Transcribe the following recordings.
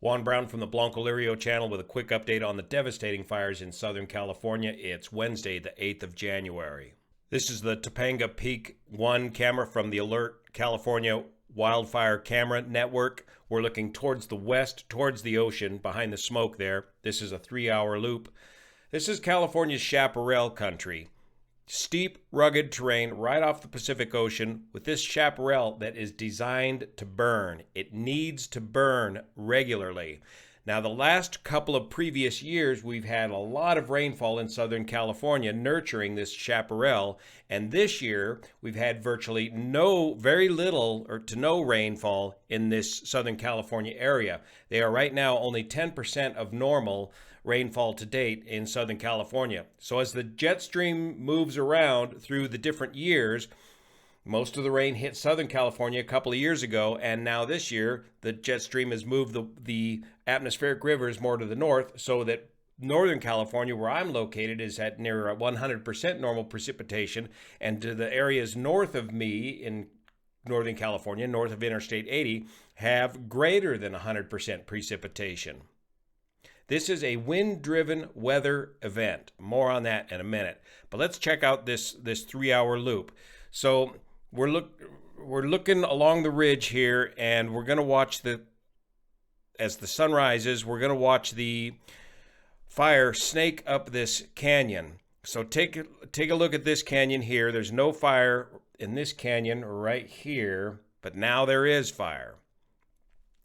Juan Brown from the BLANCOLIRIO channel with a quick update on the devastating fires in Southern California. It's Wednesday, the 8th of January. This is the Topanga Peak 1 camera from the Alert California Wildfire Camera Network. We're looking towards the west, towards the ocean, behind the smoke there. This is a 3-hour loop. This is California's chaparral country. Steep, rugged terrain right off the Pacific Ocean with this chaparral that is designed to burn. It needs to burn regularly. Now, the last couple of previous years, we've had a lot of rainfall in Southern California nurturing this chaparral. And this year, we've had virtually very little or to no rainfall in this Southern California area. They are right now only 10% of normal rainfall to date in Southern California. So as the jet stream moves around through the different years, most of the rain hit Southern California a couple of years ago, and now this year the jet stream has moved the atmospheric rivers more to the north, so that Northern California, where I'm located, is at near 100% normal precipitation, and to the areas north of me in Northern California, north of Interstate 80, have greater than 100% precipitation. This is a wind-driven weather event. More on that in a minute. But let's check out this 3-hour loop. So we're looking along the ridge here, and we're going to watch as the sun rises, we're going to watch the fire snake up this canyon. So take a look at this canyon here. There's no fire in this canyon right here, but now there is fire.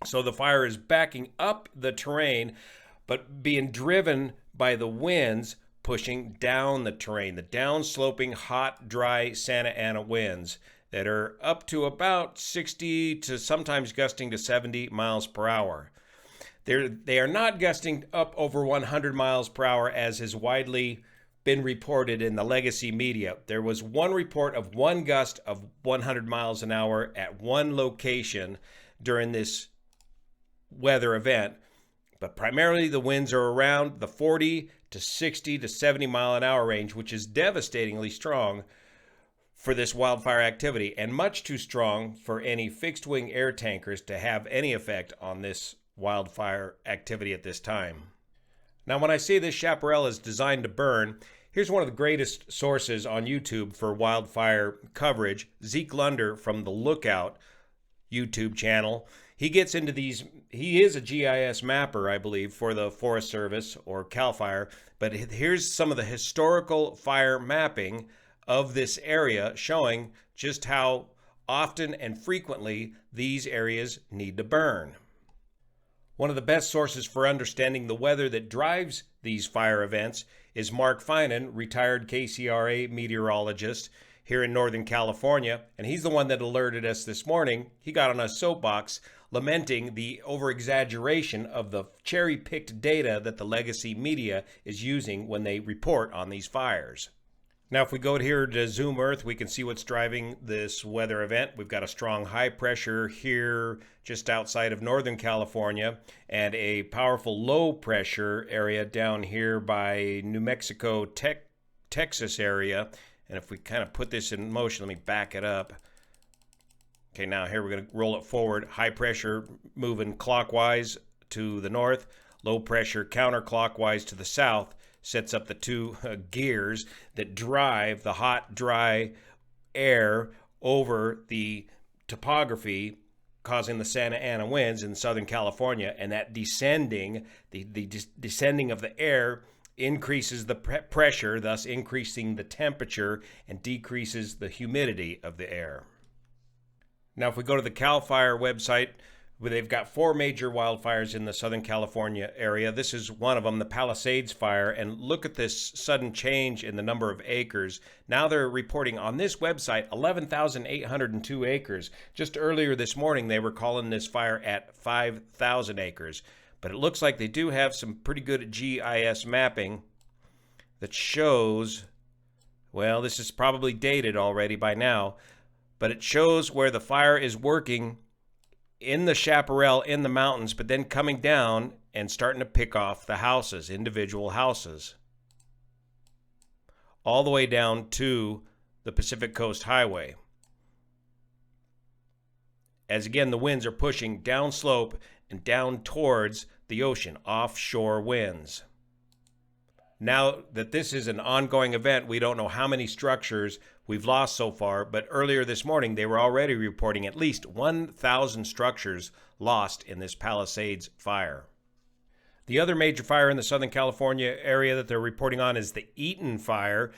So the fire is backing up the terrain, but being driven by the winds pushing down the terrain, the downsloping, hot, dry Santa Ana winds that are up to about 60 to sometimes gusting to 70 miles per hour. They are not gusting up over 100 miles per hour as has widely been reported in the legacy media. There was one report of one gust of 100 miles an hour at one location during this weather event. But primarily the winds are around the 40 to 60 to 70 mile an hour range, which is devastatingly strong for this wildfire activity and much too strong for any fixed wing air tankers to have any effect on this wildfire activity at this time. Now, when I say this chaparral is designed to burn, here's one of the greatest sources on YouTube for wildfire coverage, Zeke Lunder from the Lookout YouTube channel. He gets into these. He is a GIS mapper, I believe, for the Forest Service or CAL FIRE. But here's some of the historical fire mapping of this area showing just how often and frequently these areas need to burn. One of the best sources for understanding the weather that drives these fire events is Mark Finan, retired KCRA meteorologist here in Northern California, and he's the one that alerted us this morning. He got on a soapbox lamenting the over-exaggeration of the cherry-picked data that the legacy media is using when they report on these fires. Now, if we go here to Zoom Earth, we can see what's driving this weather event. We've got a strong high pressure here just outside of Northern California and a powerful low pressure area down here by New Mexico, Texas area. And if we kind of put this in motion, let me back it up. Okay, now here we're going to roll it forward. High pressure moving clockwise to the north, low pressure counterclockwise to the south, sets up the two gears that drive the hot, dry air over the topography, causing the Santa Ana winds in Southern California. And that descending, the descending of the air increases the pressure, thus increasing the temperature and decreases the humidity of the air. Now, if we go to the CAL FIRE website, where they've got 4 major wildfires in the Southern California area. This is one of them, the Palisades fire. And look at this sudden change in the number of acres. Now they're reporting on this website 11,802 acres. Just earlier this morning, they were calling this fire at 5,000 acres. But it looks like they do have some pretty good GIS mapping that shows, well, this is probably dated already by now, but it shows where the fire is working in the chaparral in the mountains, but then coming down and starting to pick off the houses, individual houses, all the way down to the Pacific Coast Highway. As again, the winds are pushing downslope and down towards the ocean, offshore winds. Now that this is an ongoing event, we don't know how many structures we've lost so far, but earlier this morning they were already reporting at least 1,000 structures lost in this Palisades fire. The other major fire in the Southern California area that they're reporting on is the Eaton fire.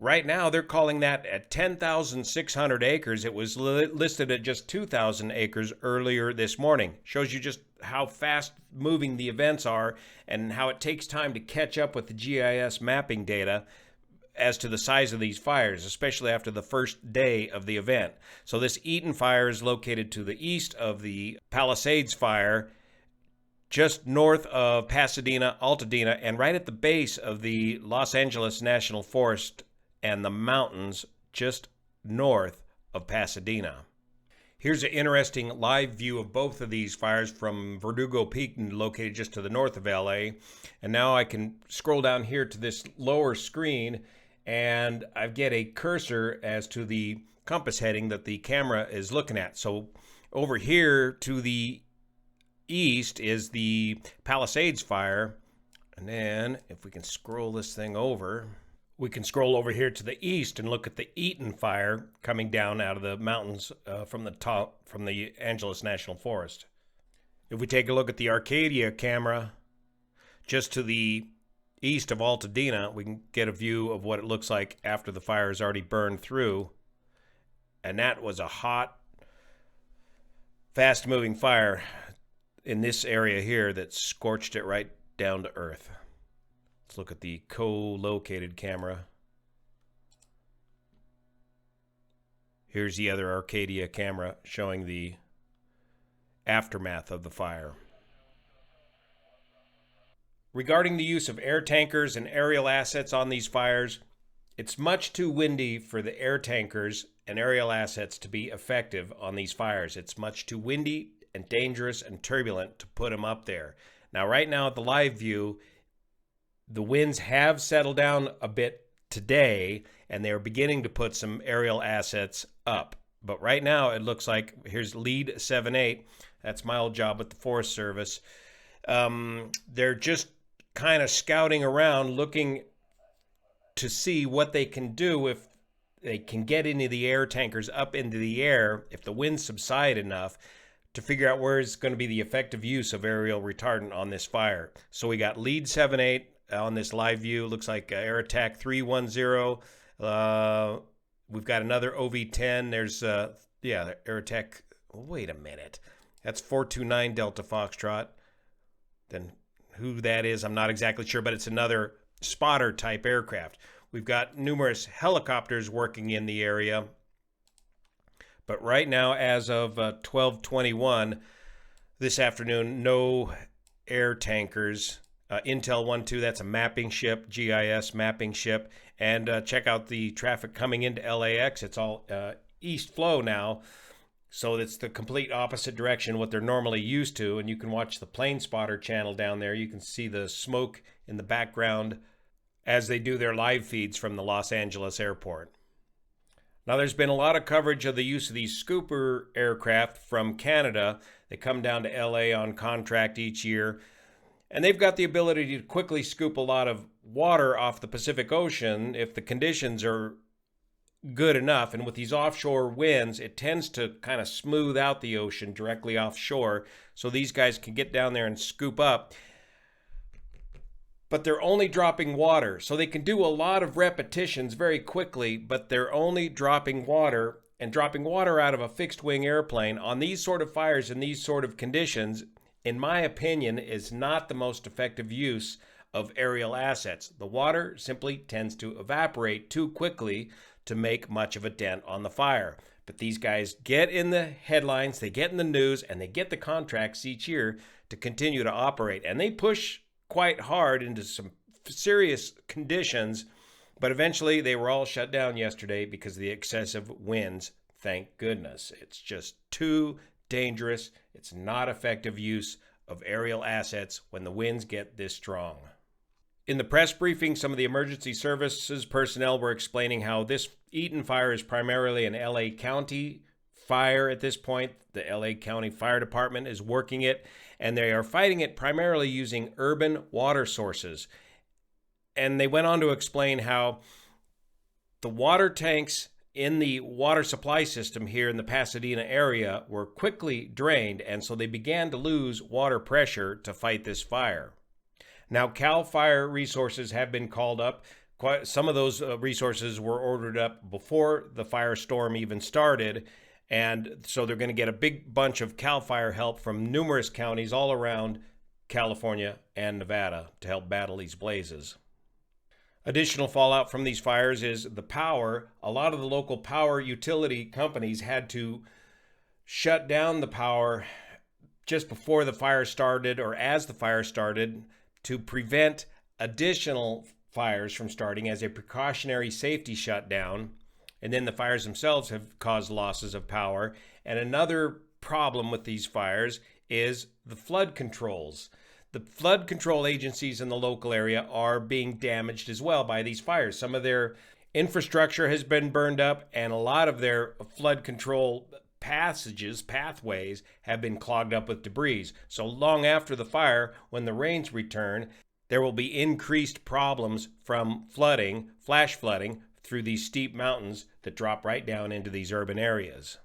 Right now, they're calling that at 10,600 acres. It was listed at just 2,000 acres earlier this morning. Shows you just how fast moving the events are and how it takes time to catch up with the GIS mapping data as to the size of these fires, especially after the first day of the event. So this Eaton fire is located to the east of the Palisades fire, just north of Pasadena, Altadena, and right at the base of the Los Angeles National Forest and the mountains just north of Pasadena. Here's an interesting live view of both of these fires from Verdugo Peak, located just to the north of LA. And now I can scroll down here to this lower screen and I get a cursor as to the compass heading that the camera is looking at. So over here to the east is the Palisades fire. And then if we can scroll this thing over, we can scroll over here to the east and look at the Eaton fire coming down out of the mountains from the Angeles National Forest. If we take a look at the Arcadia camera, just to the east of Altadena, we can get a view of what it looks like after the fire has already burned through. And that was a hot, fast-moving fire in this area here that scorched it right down to earth. Let's look at the co-located camera. Here's the other Arcadia camera showing the aftermath of the fire. Regarding the use of air tankers and aerial assets on these fires, it's much too windy for the air tankers and aerial assets to be effective on these fires. It's much too windy and dangerous and turbulent to put them up there. Now, right now at the live view, the winds have settled down a bit today, and they're beginning to put some aerial assets up. But right now, it looks like, here's lead 7-8. That's my old job with the Forest Service. They're just kind of scouting around, looking to see what they can do if they can get into the air tankers up into the air, if the winds subside enough, to figure out where is going to be the effective use of aerial retardant on this fire. So we got lead 7-8 on this live view. Looks like Air Attack 310. We've got another OV10. There's, Air Attack. Wait a minute. That's 429 Delta Foxtrot. Then who that is, I'm not exactly sure, but it's another spotter type aircraft. We've got numerous helicopters working in the area. But right now, as of 12:21 this afternoon, no air tankers. Intel 1-2, that's a mapping ship, GIS mapping ship. And check out the traffic coming into LAX. It's all east flow now. So it's the complete opposite direction what they're normally used to. And you can watch the plane spotter channel down there. You can see the smoke in the background as they do their live feeds from the Los Angeles airport. Now, there's been a lot of coverage of the use of these scooper aircraft from Canada. They come down to LA on contract each year. And they've got the ability to quickly scoop a lot of water off the Pacific Ocean if the conditions are good enough. And with these offshore winds, it tends to kind of smooth out the ocean directly offshore. So these guys can get down there and scoop up. But they're only dropping water. So they can do a lot of repetitions very quickly, but they're only dropping water. And dropping water out of a fixed wing airplane on these sort of fires and these sort of conditions, in my opinion, is not the most effective use of aerial assets. The water simply tends to evaporate too quickly to make much of a dent on the fire. But these guys get in the headlines, they get in the news, and they get the contracts each year to continue to operate. And they push quite hard into some serious conditions, but eventually they were all shut down yesterday because of the excessive winds. Thank goodness. It's just too dangerous. It's not effective use of aerial assets when the winds get this strong. In the press briefing, some of the emergency services personnel were explaining how this Eaton fire is primarily an LA County fire at this point. The LA County Fire Department is working it, and they are fighting it primarily using urban water sources. And they went on to explain how the water tanks in the water supply system here in the Pasadena area were quickly drained, and so they began to lose water pressure to fight this fire. Now, CAL FIRE resources have been called up. Some of those resources were ordered up before the firestorm even started, and so they're going to get a big bunch of CAL FIRE help from numerous counties all around California and Nevada to help battle these blazes. Additional fallout from these fires is the power. A lot of the local power utility companies had to shut down the power just before the fire started or as the fire started to prevent additional fires from starting as a precautionary safety shutdown. And then the fires themselves have caused losses of power. And another problem with these fires is the flood controls. The flood control agencies in the local area are being damaged as well by these fires. Some of their infrastructure has been burned up, and a lot of their flood control pathways have been clogged up with debris. So long after the fire, when the rains return, there will be increased problems from flooding, flash flooding, through these steep mountains that drop right down into these urban areas.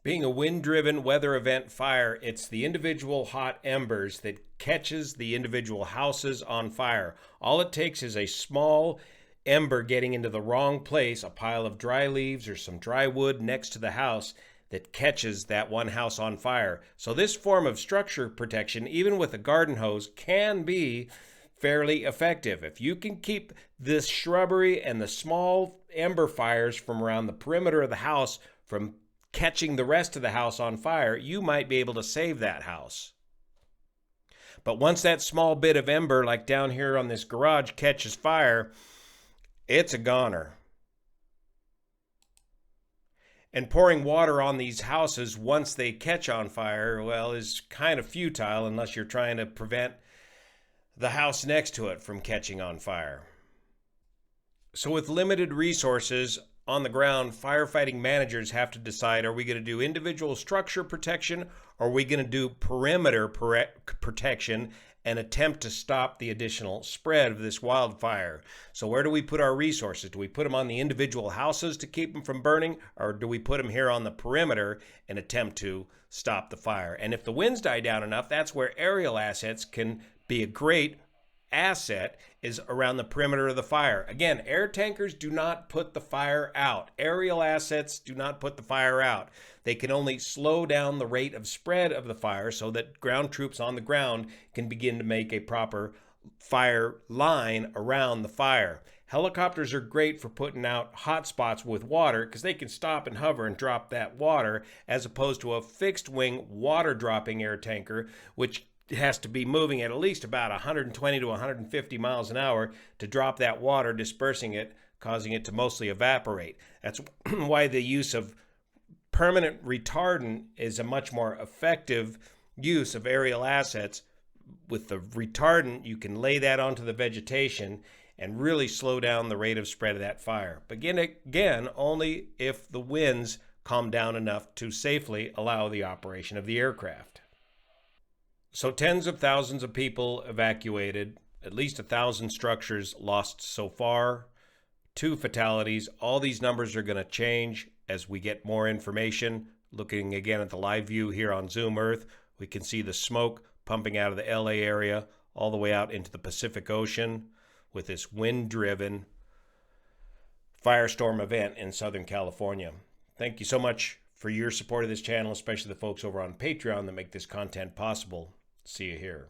Being a wind-driven weather event fire, it's the individual hot embers that catches the individual houses on fire. All it takes is a small ember getting into the wrong place, a pile of dry leaves or some dry wood next to the house, that catches that one house on fire. So this form of structure protection, even with a garden hose, can be fairly effective. If you can keep this shrubbery and the small ember fires from around the perimeter of the house from catching the rest of the house on fire, you might be able to save that house. But once that small bit of ember, like down here on this garage, catches fire, it's a goner. And pouring water on these houses once they catch on fire, well, is kind of futile unless you're trying to prevent the house next to it from catching on fire. So with limited resources on the ground, firefighting managers have to decide, are we going to do individual structure protection, or are we going to do perimeter protection and attempt to stop the additional spread of this wildfire? So where do we put our resources? Do we put them on the individual houses to keep them from burning, or do we put them here on the perimeter and attempt to stop the fire? And if the winds die down enough, that's where aerial assets can be a great asset, is around the perimeter of the fire. Again, air tankers do not put the fire out. Aerial assets do not put the fire out. They can only slow down the rate of spread of the fire so that ground troops on the ground can begin to make a proper fire line around the fire. Helicopters are great for putting out hot spots with water because they can stop and hover and drop that water, as opposed to a fixed wing water dropping air tanker, which has to be moving at least about 120 to 150 miles an hour to drop that water, dispersing it, causing it to mostly evaporate. That's why the use of permanent retardant is a much more effective use of aerial assets. With the retardant, you can lay that onto the vegetation and really slow down the rate of spread of that fire. But again, only if the winds calm down enough to safely allow the operation of the aircraft. So tens of thousands of people evacuated, at least 1,000 structures lost so far, 2 fatalities. All these numbers are going to change as we get more information. Looking again at the live view here on Zoom Earth, we can see the smoke pumping out of the LA area all the way out into the Pacific Ocean with this wind-driven firestorm event in Southern California. Thank you so much for your support of this channel, especially the folks over on Patreon that make this content possible. See you here.